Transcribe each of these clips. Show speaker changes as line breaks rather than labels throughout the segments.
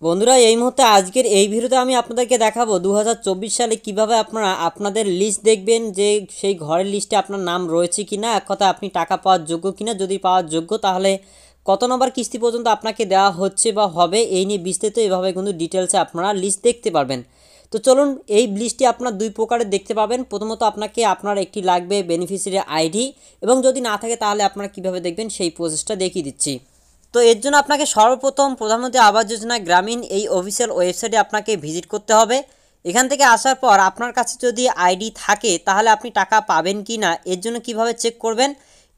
বন্ধুরা, এই মুহূর্তে আজকের এই ভিডিওতে আমি আপনাদেরকে দেখাবো 2024 সালে কিভাবে আপনারা আপনাদের লিস্ট দেখবেন যে সেই ঘরের লিস্টে আপনার নাম রয়েছে কিনা, এক কথা আপনি টাকা পাওয়ার যোগ্য কিনা। যদি পাওয়ার যোগ্য তাহলে কত নম্বর কিস্তি পর্যন্ত আপনাকে দেওয়া হচ্ছে বা হবে, এই নিয়ে বিস্তারিত এভাবে কিন্তু ডিটেলসে আপনারা লিস্ট দেখতে পারবেন। তো চলুন, এই লিস্টটি আপনার দুই প্রকারের দেখতে পাবেন। প্রথমত আপনাকে আপনার একটি লাগবে বেনিফিশিয়ারি আইডি, এবং যদি না থাকে তাহলে আপনারা কিভাবে দেখবেন সেই প্রসেসটা দেখিয়ে দিচ্ছি। তো এর জন্য আপনাকে সর্বপ্রথম প্রধানমন্ত্রী আবাস যোজনা গ্রামীণ এই অফিসিয়াল ওয়েবসাইটে আপনাকে ভিজিট করতে হবে। এখান থেকে আসার পর আপনার কাছে যদি আইডি থাকে তাহলে আপনি টাকা পাবেন কি না, এর জন্য কিভাবে চেক করবেন,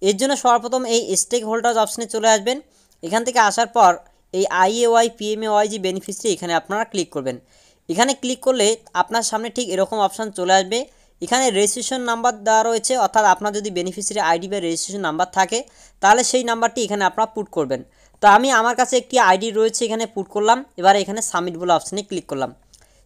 এর জন্য সর্বপ্রথম এই স্টেক হোল্ডার্স অপশানে চলে আসবেন। এখান থেকে আসার পর এই আইএওয়াই পিএমএওয়াইজি বেনিফিশিয়ারি এখানে আপনারা ক্লিক করবেন। এখানে ক্লিক করলে আপনার সামনে ঠিক এরকম অপশান চলে আসবে। এখানে রেজিস্ট্রেশন নাম্বার দেওয়া রয়েছে, অর্থাৎ আপনার যদি বেনিফিশিয়ারি আইডি বা রেজিস্ট্রেশন নাম্বার থাকে তাহলে সেই নাম্বারটি এখানে আপনারা পুট করবেন। তো আমি আমার কাছে একটি আইডি রয়েছে, এখানে পুট করলাম। এবার এখানে সাবমিট বলে অপশানে ক্লিক করলাম।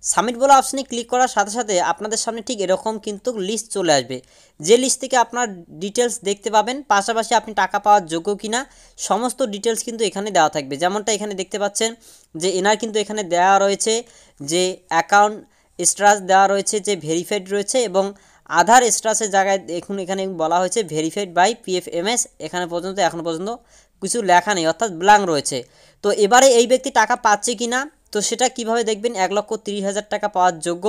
সাবমিট বলে অপশানে ক্লিক করার সাথে সাথে আপনাদের সামনে ঠিক এরকম কিন্তু লিস্ট চলে আসবে, যে লিস্ট থেকে আপনার ডিটেলস দেখতে পাবেন, পাশাপাশি আপনি টাকা পাওয়ার যোগ্য কিনা সমস্ত ডিটেলস কিন্তু এখানে দেওয়া থাকবে। যেমনটা এখানে দেখতে পাচ্ছেন যে এনার কিন্তু এখানে দেওয়া রয়েছে যে অ্যাকাউন্ট স্ট্যাটাস দেওয়া রয়েছে, যে ভেরিফাইড রয়েছে, এবং আধার স্ট্যাটাসের জায়গায় দেখুন এখানে বলা হয়েছে ভেরিফাইড বাই পিএফএমএস। এখানে পর্যন্ত এখনও পর্যন্ত কিছু লেখা নেই, অর্থাৎ ব্ল্যাঙ্ক রয়েছে। তো এবারে এই ব্যক্তি টাকা পাচ্ছে কি না, তো সেটা কিভাবে দেখবেন, 1,30,000 টাকা পাওয়ার যোগ্য।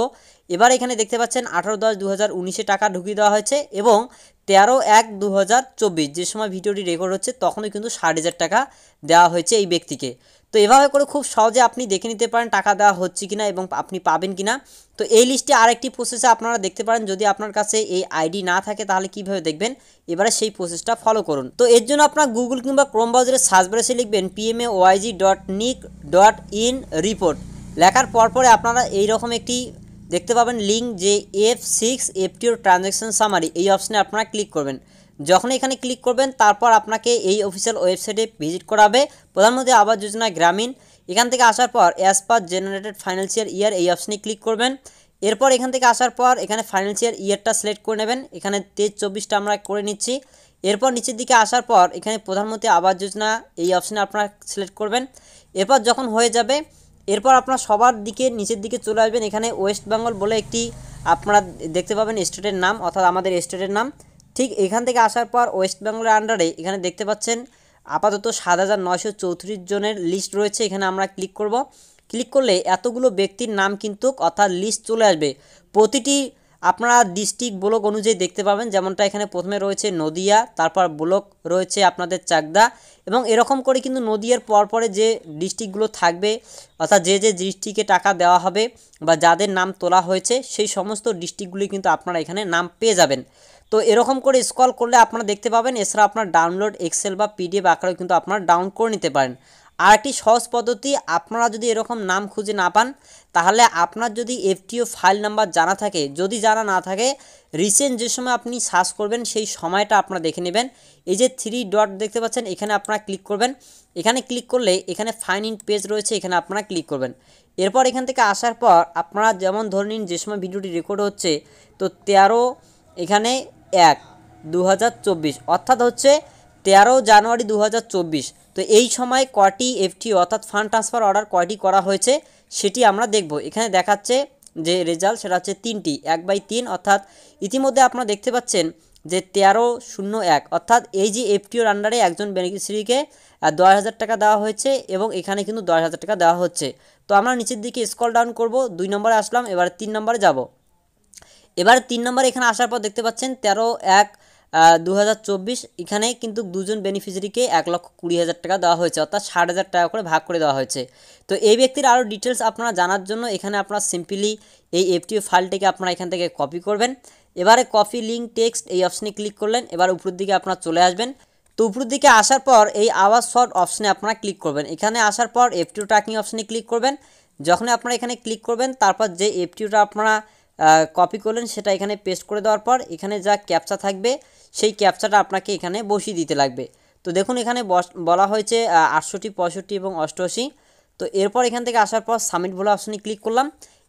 এবার এখানে দেখতে পাচ্ছেন 18/10/2019 টাকা ঢুকিয়ে দেওয়া হয়েছে, এবং 13/1/2024 যে সময় ভিডিওটি রেকর্ড হচ্ছে তখনই কিন্তু 60,000 টাকা দেওয়া হয়েছে এই ব্যক্তিকে। তো এভাবে করে খুব সহজে আপনি দেখে নিতে পারেন টাকা দেওয়া হচ্ছে কিনা এবং আপনি পাবেন কিনা। তো এই লিস্টে আরেকটি প্রসেসে আপনারা দেখতে পারেন, যদি আপনার কাছে এই আইডি না থাকে তাহলে কিভাবে দেখবেন, এবারে সেই প্রসেসটা ফলো করুন। তো এর জন্য আপনার গুগল কিংবা ক্রোম ব্রাউজারে সার্চ বারে লিখবেন pmaoig.nic.in রিপোর্ট। লেখার পরে আপনারা এইরকম একটি দেখতে পাবেন লিঙ্ক, যে F6 FTO ট্রানজ্যাকশন সামারি, এই অপশানে আপনারা ক্লিক করবেন। যখন এখানে ক্লিক করবেন তারপর আপনাকে এই অফিসিয়াল ওয়েবসাইটে ভিজিট করাবে, প্রধানমন্ত্রী আবাস যোজনা গ্রামীণ। এখান থেকে আসার পর as per generated financial year এই অপশানে ক্লিক করবেন। এরপর এখান থেকে আসার পর এখানে ফাইন্যান্সিয়াল ইয়ারটা সিলেক্ট করে নেবেন। এখানে 23-24টা আমরা করে নিচ্ছি। এরপর নিচের দিকে আসার পর এখানে প্রধানমন্ত্রী আবাস যোজনা এই অপশানে আপনারা সিলেক্ট করবেন। এরপর যখন হয়ে যাবে, এরপর আপনারা সবার দিকে নিচের দিকে চলে আসবেন। এখানে ওয়েস্ট বেঙ্গল বলে একটি আপনারা দেখতে পাবেন স্টেটের নাম, অর্থাৎ আমাদের স্টেটের নাম। ঠিক এখান থেকে আসার পর ওয়েস্ট বেঙ্গলের আন্ডারে এখানে দেখতে পাচ্ছেন আপাতত 7,934 জনের লিস্ট রয়েছে। এখানে আমরা ক্লিক করব। ক্লিক করলে এতগুলো ব্যক্তির নাম কিন্তু অর্থাৎ লিস্ট চলে আসবে। প্রতিটি আপনারা ডিস্ট্রিক্ট ব্লক অনুযায়ী দেখতে পাবেন, যেমনটা এখানে প্রথমে রয়েছে নদিয়া, তারপর ব্লক রয়েছে আপনাদের চাকদা, এবং এরকম করে কিন্তু নদিয়ার পরে যে ডিস্ট্রিক্টগুলো থাকবে, অর্থাৎ যে ডিস্ট্রিক্টে টাকা দেওয়া হবে বা যাদের নাম তোলা হয়েছে সেই সমস্ত ডিস্ট্রিক্টগুলি কিন্তু আপনারা এখানে নাম পেয়ে যাবেন। তো এরকম করে স্ক্রল করলে আপনারা দেখতে পাবেন। এছাড়া আপনার ডাউনলোড এক্সেল বা পিডিএফ আকারেও কিন্তু আপনারা ডাউনলোড করে নিতে পারেন। আর একটি সহজ পদ্ধতি, আপনারা যদি এরকম নাম খুঁজে না পান তাহলে আপনার যদি এফটিও ফাইল নাম্বার জানা থাকে, যদি জানা না থাকে রিসেন্ট যে সময় আপনি সার্চ করবেন সেই সময়টা আপনারা দেখে নেবেন। এই যে 3 ডট দেখতে পাচ্ছেন এখানে আপনারা ক্লিক করবেন। এখানে ক্লিক করলে এখানে ফাইন ইন পেজ রয়েছে, এখানে আপনারা ক্লিক করবেন। এরপর এখান থেকে আসার পর আপনারা যেমন ধরে নিন যে সময় ভিডিওটি রেকর্ড হচ্ছে, তো 13 এখানে 1/2024 অর্থাৎ হচ্ছে 13 জানুয়ারি 2024। তো এই সময় কয়টি এফটিও অর্থাৎ ফান্ড ট্রান্সফার অর্ডার কয়টি করা হয়েছে সেটি আমরা দেখব। এখানে দেখাচ্ছে যে রেজাল্ট সেটা হচ্ছে 3টি, 1/3, অর্থাৎ ইতিমধ্যে আপনারা দেখতে পাচ্ছেন যে 13/01, অর্থাৎ এই যে এফটিওর আন্ডারে একজন বেনিফিশিয়ারিকে 10,000 টাকা দেওয়া হয়েছে, এবং এখানে কিন্তু 10,000 টাকা দেওয়া হচ্ছে। তো আমরা নিচের দিকে স্ক্রল ডাউন করব, 2 নম্বরে আসলাম, এবার 3 নম্বরে যাব। এবার 3 নম্বরে এখানে আসার পর দেখতে পাচ্ছেন 13/1/2024 এখানে কিন্তু দুজন বেনিফিশিয়ারিকে 1,20,000 টাকা দেওয়া হয়েছে, অর্থাৎ 60,000 টাকা করে ভাগ করে দেওয়া হয়েছে। তো এই ব্যক্তির আরও ডিটেলস আপনারা জানার জন্য এখানে আপনারা সিম্পলি এই এফটিও ফাইলটিকে আপনারা এখান থেকে কপি করবেন। এবারে কপি লিঙ্ক টেক্সট এই অপশানে ক্লিক করলেন। এবার উপরের দিকে আপনারা চলে আসবেন। তো উপরের দিকে আসার পর এই আওয়াজ শর্ট অপশানে আপনারা ক্লিক করবেন। এখানে আসার পর এফটিও ট্র্যাকিং অপশানে ক্লিক করবেন। যখন আপনারা এখানে ক্লিক করবেন তারপর যে এফটিওটা আপনারা কপি করলেন সেটা এখানে পেস্ট করে দেওয়ার পর এখানে যা ক্যাপচা থাকবে সেই ক্যাপচাটা আপনাকে এখানে বসিয়ে দিতে লাগবে। তো দেখুন এখানে বলা হয়েছে 68, 65 এবং 88। তো এরপর এখান থেকে আসার পর সাবমিট বলে অপশানে ক্লিক করলাম।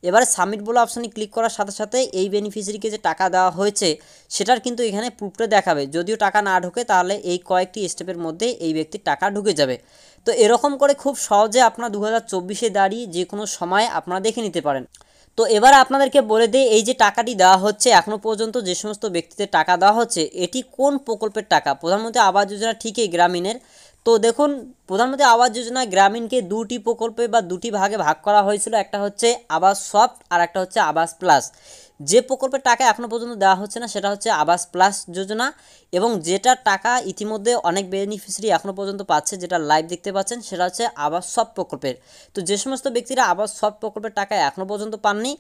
এবারে সাবমিট বলে অপশানে ক্লিক করার সাথে সাথে এই বেনিফিশিয়ারিকে যে টাকা দেওয়া হয়েছে সেটার কিন্তু এখানে প্রুফটা দেখাবে। যদিও টাকা না ঢোকে তাহলে এই কয়েকটি স্টেপের মধ্যে এই ব্যক্তির টাকা ঢুকে যাবে। তো এরকম করে খুব সহজে আপনারা 2024-এ দাঁড়িয়ে যে কোনো সময় আপনারা দেখে নিতে পারেন। তো এবার আপনাদেরকে বলে দিই, এই যে টাকাটি দেওয়া হচ্ছে এখনও পর্যন্ত যে সমস্ত ব্যক্তিদের টাকা দেওয়া হচ্ছে এটি কোন প্রকল্পের টাকা? প্রধানমন্ত্রী আবাস যোজনা ঠিকই গ্রামীণের। তো দেখুন, প্রধানমন্ত্রী আবাস যোজনা গ্রামীণকে দুটি প্রকল্পে বা দুটি ভাগে ভাগ করা হয়েছিল। একটা হচ্ছে আবাস সফট আর একটা হচ্ছে আবাস প্লাস। যে প্রকল্পের টাকা এখনও পর্যন্ত দেওয়া হচ্ছে না সেটা হচ্ছে আবাস প্লাস যোজনা, এবং যেটার টাকা ইতিমধ্যে অনেক বেনিফিশিয়ারি এখনও পর্যন্ত পাচ্ছে, যেটা লাইভ দেখতে পাচ্ছেন, সেটা হচ্ছে আবাস সফট প্রকল্পের। তো যে সমস্ত ব্যক্তিরা আবাস সফট প্রকল্পের টাকা এখনও পর্যন্ত পাননি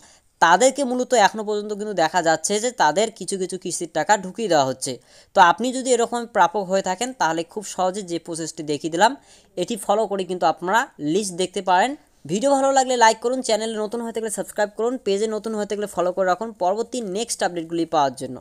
তাদেরকে মূলত এখনও পর্যন্ত কিন্তু দেখা যাচ্ছে যে তাদের কিছু কিছু কিস্তির টাকা ঢুকিয়ে দেওয়া হচ্ছে। তো আপনি যদি এরকম প্রাপক হয়ে থাকেন তাহলে খুব সহজে যে প্রসেসটি দেখিয়ে দিলাম এটি ফলো করে কিন্তু আপনারা লিস্ট দেখতে পারেন। ভিডিও ভালো লাগলে লাইক করুন, চ্যানেলে নতুন হয়ে থাকলে সাবস্ক্রাইব করুন, পেজে নতুন হয়ে থাকলে ফলো করে রাখুন পরবর্তী নেক্সট আপডেটগুলি পাওয়ার জন্য।